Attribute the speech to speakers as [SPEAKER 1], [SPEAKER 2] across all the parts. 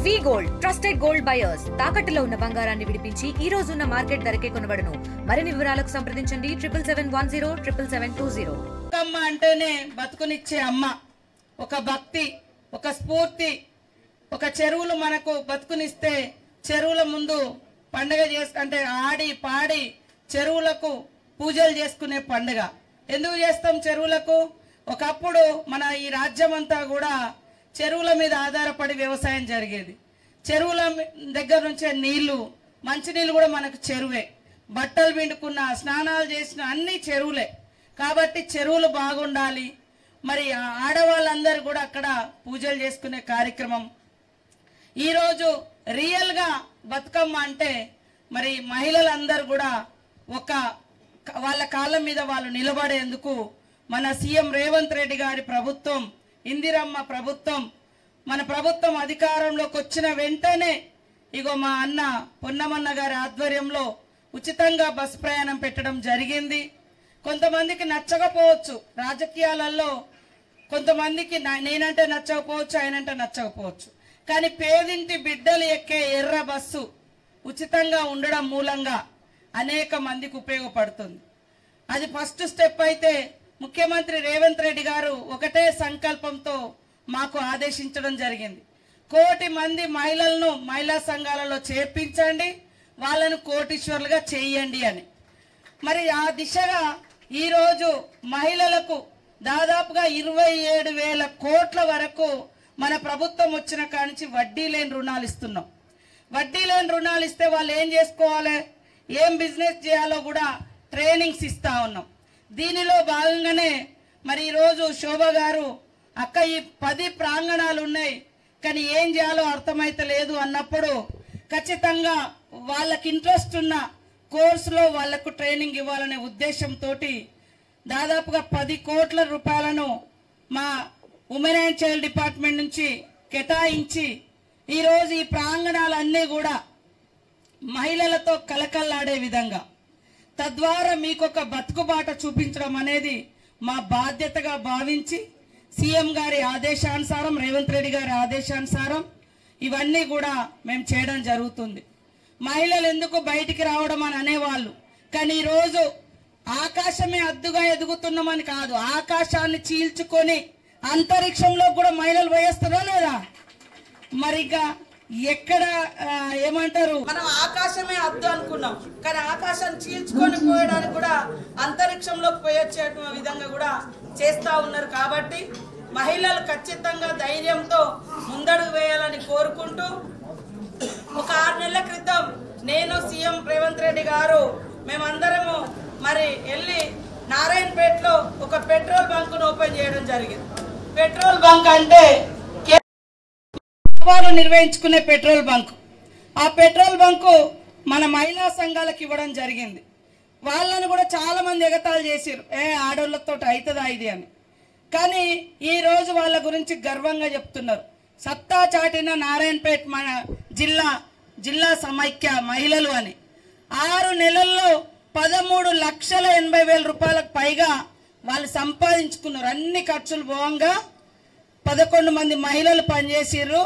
[SPEAKER 1] వి gold trusted gold buyers తాకట్టులో ఉన్న బంగారాన్ని విడిపించి ఈ రోజు ఉన్న మార్కెట్ ధరకే కొనబడును. మరిన్ని వివరాలకు సంప్రదించండి 77107720.
[SPEAKER 2] అమ్మ అంటేనే బతుకునిచ్చే అమ్మ. ఒక భక్తి, ఒక స్ఫూర్తి. ఒక చెరువులు మనకు బతుకునిస్తే చెరువుల ముందు పండుగ అంటే ఆడి పాడి చెరువులకు పూజలు చేసుకునే పండుగ. ఎందుకు చేస్తాం చెరువులకు? ఒకప్పుడు మన ఈ రాజ్యం అంతా కూడా చెరువుల మీద ఆధారపడి వ్యవసాయం జరిగేది. చెరువుల దగ్గర నుంచే నీళ్లు, మంచినీళ్ళు కూడా మనకు చెరువే. బట్టలు పిండుకున్న, స్నానాలు చేసిన అన్ని చెరువులే. కాబట్టి చెరువులు బాగుండాలి. మరి ఆడవాళ్ళందరూ కూడా అక్కడ పూజలు చేసుకునే కార్యక్రమం. ఈరోజు రియల్గా బతుకమ్మ అంటే మరి మహిళలందరూ కూడా వాళ్ళ కాళ్ళ మీద వాళ్ళు నిలబడేందుకు మన సీఎం రేవంత్ రెడ్డి గారి ప్రభుత్వం, ఇందిరమ్మ ప్రభుత్వం, మన ప్రభుత్వం అధికారంలోకి వచ్చిన వెంటనే ఇగో మా అన్న పొన్నమన్న గారి ఆధ్వర్యంలో ఉచితంగా బస్ ప్రయాణం పెట్టడం జరిగింది. కొంతమందికి నచ్చకపోవచ్చు, రాజకీయాలలో కొంతమందికి నేనంటే నచ్చకపోవచ్చు, ఆయనంటే నచ్చకపోవచ్చు. కానీ పేదింటి బిడ్డలు ఎక్కే ఎర్ర బస్సు ఉచితంగా ఉండడం మూలంగా అనేక మందికి ఉపయోగపడుతుంది. అది ఫస్ట్ స్టెప్ అయితే ముఖ్యమంత్రి రేవంత్ రెడ్డి గారు ఒకటే సంకల్పంతో మాకు ఆదేశించడం జరిగింది. 1 కోటి మంది మహిళలను మహిళా సంఘాలలో చేర్పించండి, వాళ్ళను కోటీశ్వర్లుగా చేయండి అని. మరి ఆ దిశగా ఈరోజు మహిళలకు దాదాపుగా 27,000 కోట్ల వరకు మన ప్రభుత్వం వచ్చిన కానించి వడ్డీ లేని రుణాలు ఇస్తున్నాం. వడ్డీ లేని రుణాలు ఇస్తే వాళ్ళు ఏం చేసుకోవాలి, ఏం బిజినెస్ చేయాలో కూడా ట్రైనింగ్స్ ఇస్తా ఉన్నాం. దీనిలో భాగంగానే మరి ఈరోజు శోభ గారు అక్క ఈ 10 ప్రాంగణాలు ఉన్నాయి కానీ ఏం చేయాలో అర్థమైతలేదు అన్నప్పుడు ఖచ్చితంగా వాళ్ళకి ఇంట్రెస్ట్ ఉన్న కోర్సులో వాళ్లకు ట్రైనింగ్ ఇవ్వాలనే ఉద్దేశంతో దాదాపుగా 10 కోట్ల రూపాయలను మా ఉమెన్ అండ్ చైల్డ్ డిపార్ట్మెంట్ నుంచి కేటాయించి ఈరోజు ఈ ప్రాంగణాలన్నీ కూడా మహిళలతో కలకల్లాడే విధంగా, తద్వారా మీకు ఒక బతుకుబాట చూపించడం అనేది మా బాధ్యతగా భావించి సీఎం గారి ఆదేశానుసారం, రేవంత్ రెడ్డి గారి ఆదేశానుసారం ఇవన్నీ కూడా మేము చేయడం జరుగుతుంది. మహిళలు ఎందుకు బయటికి రావడం అని అనేవాళ్ళు, కానీ ఈరోజు ఆకాశమే అద్దుగా ఎదుగుతున్నామని కాదు, ఆకాశాన్ని చీల్చుకొని అంతరిక్షంలో కూడా మహిళలు పోయేస్తారా లేదా? మరిగా ఎక్కడ ఏమంటారు, మనం ఆకాశమే అద్దు అనుకున్నాం కానీ ఆకాశాన్ని చీల్చుకొని పోయడానికి కూడా అంతరిక్షంలోకి పోయొచ్చే విధంగా కూడా చేస్తా ఉన్నారు. కాబట్టి మహిళలు ఖచ్చితంగా ధైర్యంతో ముందడుగు వేయాలని కోరుకుంటూ, ఒక 6 నెలల క్రితం నేను సీఎం రేవంత్ రెడ్డి గారు మేమందరము మరి వెళ్ళి నారాయణపేటలో ఒక పెట్రోల్ బంకును ఓపెన్ చేయడం జరిగింది. పెట్రోల్ బంక్ అంటే వాళ్ళు నిర్వహించుకునే పెట్రోల్ బంకు. ఆ పెట్రోల్ బంకు మన మహిళా సంఘాలకు ఇవ్వడం జరిగింది. వాళ్ళని కూడా చాలా మంది ఎగతాళి చేశారు, ఆడోళ్ళతో అవుతుందా ఇది అని. కానీ ఈ రోజు వాళ్ళ గురించి గర్వంగా చెప్తున్నారు. సత్తా చాటిన నారాయణపేట మన జిల్లా సమైక్య మహిళలు అని 6 నెలల్లో 13,80,000 రూపాయలకు పైగా వాళ్ళు సంపాదించుకున్నారు. అన్ని ఖర్చులు పోవంగా 11 మంది మహిళలు పనిచేసారు.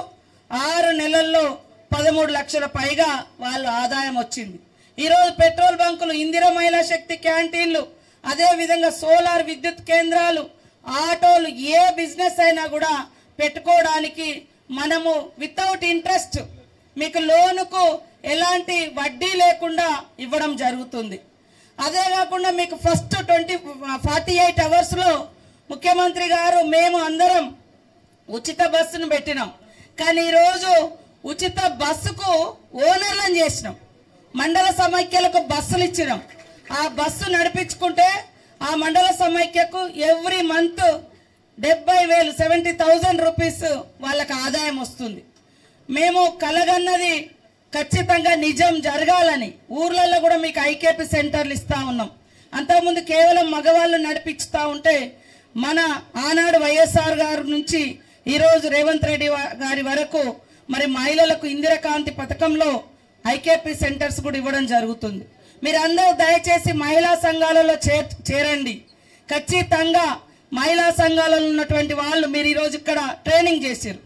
[SPEAKER 2] 6 నెలల్లో 13 లక్షల పైగా వాళ్ళు ఆదాయం వచ్చింది. ఈరోజు పెట్రోల్ బంకులు, ఇందిరా మహిళా శక్తి క్యాంటీన్లు, అదే విధంగా సోలార్ విద్యుత్ కేంద్రాలు, ఆటోలు, ఏ బిజినెస్ అయినా కూడా పెట్టుకోవడానికి మనము వితౌట్ ఇంట్రెస్ట్ మీకు లోనుకు ఎలాంటి వడ్డీ లేకుండా ఇవ్వడం జరుగుతుంది. అదే కాకుండా మీకు ఫస్ట్ 48 అవర్స్లో ముఖ్యమంత్రి గారు మేము అందరం ఉచిత బస్సును పెట్టినాం. కానీ ఈరోజు ఉచిత బస్సుకు ఓనర్లను చేసినాం. మండల సమైక్యలకు బస్సులు ఇచ్చినాం. ఆ బస్సు నడిపించుకుంటే ఆ మండల సమైక్యకు ఎవ్రీ మంత్ 70,000 70,000 రూపీస్ వాళ్ళకి ఆదాయం వస్తుంది. మేము కలగన్నది ఖచ్చితంగా నిజం జరగాలని ఊర్లలో కూడా మీకు ఐకేపీ సెంటర్లు ఇస్తా ఉన్నాం. అంతకుముందు కేవలం మగవాళ్ళు నడిపిస్తా ఉంటే మన ఆనాడు వైఎస్ఆర్ గారి నుంచి ఈరోజు రేవంత్ రెడ్డి గారి వరకు మరి మహిళలకు ఇందిరాకాంతి పథకంలో ఐకేపీ సెంటర్స్ కూడా ఇవ్వడం జరుగుతుంది. మీరందరూ దయచేసి మహిళా సంఘాలలో చేరండి. ఖచ్చితంగా మహిళా సంఘాలలో ఉన్నటువంటి వాళ్ళు మీరు ఈరోజు ఇక్కడ ట్రైనింగ్ చేశారు.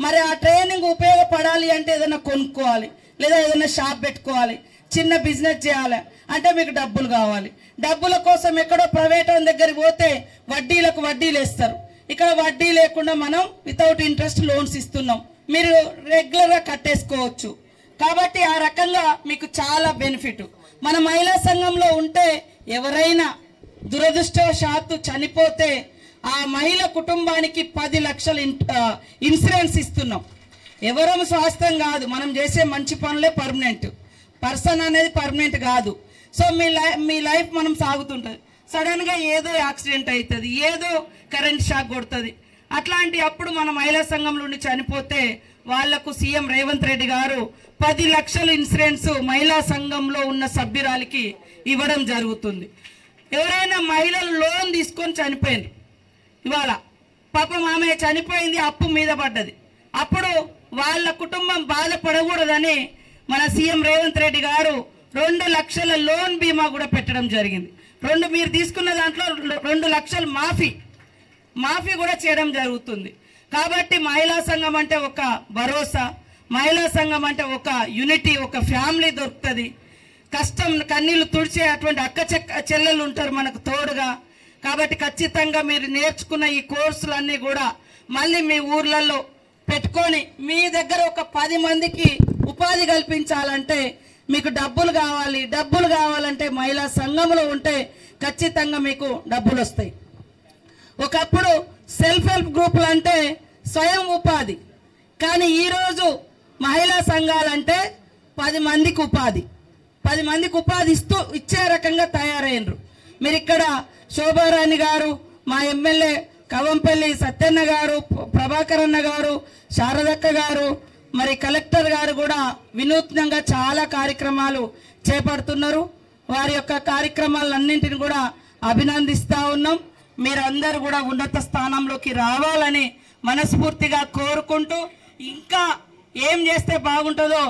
[SPEAKER 2] మరి ఆ ట్రైనింగ్ ఉపయోగపడాలి అంటే ఏదైనా కొనుక్కోవాలి, లేదా ఏదైనా షాప్ పెట్టుకోవాలి, చిన్న బిజినెస్ చేయాలి అంటే మీకు డబ్బులు కావాలి. డబ్బుల కోసం ఎక్కడో ప్రైవేట్ దగ్గరికి పోతే వడ్డీలకు వడ్డీలు వేస్తారు. ఇక్కడ వడ్డీ లేకుండా మనం వితౌట్ ఇంట్రెస్ట్ లోన్స్ ఇస్తున్నాం, మీరు రెగ్యులర్గా కట్టేసుకోవచ్చు. కాబట్టి ఆ రకంగా మీకు చాలా బెనిఫిట్. మన మహిళా సంఘంలో ఉంటే ఎవరైనా దురదృష్టవశాత్తు చనిపోతే ఆ మహిళ కుటుంబానికి 10 లక్షల ఇన్సూరెన్స్ ఇస్తున్నాం. ఎవరం స్వాస్థ్యం కాదు, మనం చేసే మంచి పనులే పర్మనెంట్, పర్సన్ అనేది పర్మనెంట్ కాదు. సో మీ లైఫ్ మనం సాగుతుంటుంది. సడన్గా ఏదో యాక్సిడెంట్ అవుతుంది, ఏదో కరెంట్ షాక్ కొడుతుంది. అట్లాంటి అప్పుడు మన మహిళా సంఘంలో ఉండి చనిపోతే వాళ్లకు సీఎం రేవంత్ రెడ్డి గారు 10 లక్షల ఇన్సూరెన్స్ మహిళా సంఘంలో ఉన్న సభ్యురాలికి ఇవ్వడం జరుగుతుంది. ఎవరైనా మహిళలు లోన్ తీసుకొని చనిపోయింది, ఇవాళ పాపం ఆమె చనిపోయింది, అప్పు మీద పడ్డది. అప్పుడు వాళ్ళ కుటుంబం బాధపడకూడదని మన సీఎం రేవంత్ రెడ్డి గారు 2 లక్షల లోన్ బీమా కూడా పెట్టడం జరిగింది. మీరు తీసుకున్న దాంట్లో 2 లక్షలు మాఫీ కూడా చేయడం జరుగుతుంది. కాబట్టి మహిళా సంఘం అంటే ఒక భరోసా, మహిళా సంఘం అంటే ఒక యూనిటీ, ఒక ఫ్యామిలీ దొరుకుతుంది. కష్టం కన్నీళ్లు తుడిచే అటువంటి చెల్లెలు ఉంటారు మనకు తోడుగా. కాబట్టి ఖచ్చితంగా మీరు నేర్చుకున్న ఈ కోర్సులన్నీ కూడా మళ్ళీ మీ ఊర్లలో పెట్టుకొని మీ దగ్గర ఒక 10 మందికి ఉపాధి కల్పించాలంటే మీకు డబ్బులు కావాలంటే మహిళా సంఘంలో ఉంటే ఖచ్చితంగా మీకు డబ్బులు వస్తాయి. ఒకప్పుడు సెల్ఫ్ హెల్ప్ గ్రూపులు అంటే స్వయం ఉపాధి, కానీ ఈరోజు మహిళా సంఘాలంటే 10 మందికి ఉపాధి ఇచ్చే రకంగా తయారైనరు. మీరు ఇక్కడ శోభారాణి గారు, మా ఎమ్మెల్యే కవంపల్లి సత్యన్న గారు, ప్రభాకర్ అన్న గారు, శారదక్క గారు, మరి కలెక్టర్ గారు కూడా వినూత్నంగా చాలా కార్యక్రమాలు చేపడుతున్నారు. వారి యొక్క కార్యక్రమాలన్నింటిని కూడా అభినందిస్తా ఉన్నాం. మీరందరూ కూడా ఉన్నత స్థానంలోకి రావాలని మనస్ఫూర్తిగా కోరుకుంటూ, ఇంకా ఏం చేస్తే బాగుంటుందో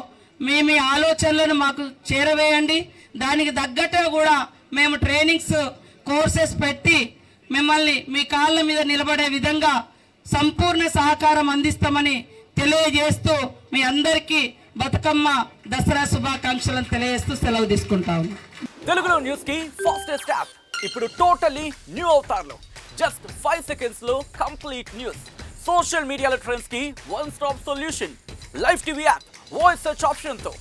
[SPEAKER 2] మీ ఆలోచనలను మాకు చేరవేయండి. దానికి తగ్గట్టుగా కూడా మేము ట్రైనింగ్స్ కోర్సెస్ పెట్టి మిమ్మల్ని మీ కాళ్ళ మీద నిలబడే విధంగా సంపూర్ణ సహకారం అందిస్తామని తెలియజేస్తూ మీ అందరికీ బతుకమ్మ దసరా శుభాకాంక్షలను తెలియజేస్తూ సెలవు తీసుకుంటాము.
[SPEAKER 3] తెలుగులో న్యూస్ కి ఫాస్టెస్ట్ యాప్ ఇప్పుడు టోటల్లీ న్యూ అవతార్లో జస్ట్ 5 seconds లో కంప్లీట్ న్యూస్, సోషల్ మీడియాలో ట్రెండ్స్ కి one stop solution, live TV app, voice search option తో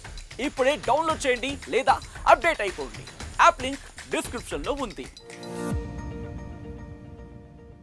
[SPEAKER 3] ఇప్పుడే డౌన్లోడ్ చేయండి లేదా అప్డేట్ అయిపోండి. యాప్ లింక్ డిస్క్రిప్షన్ లో ఉంది.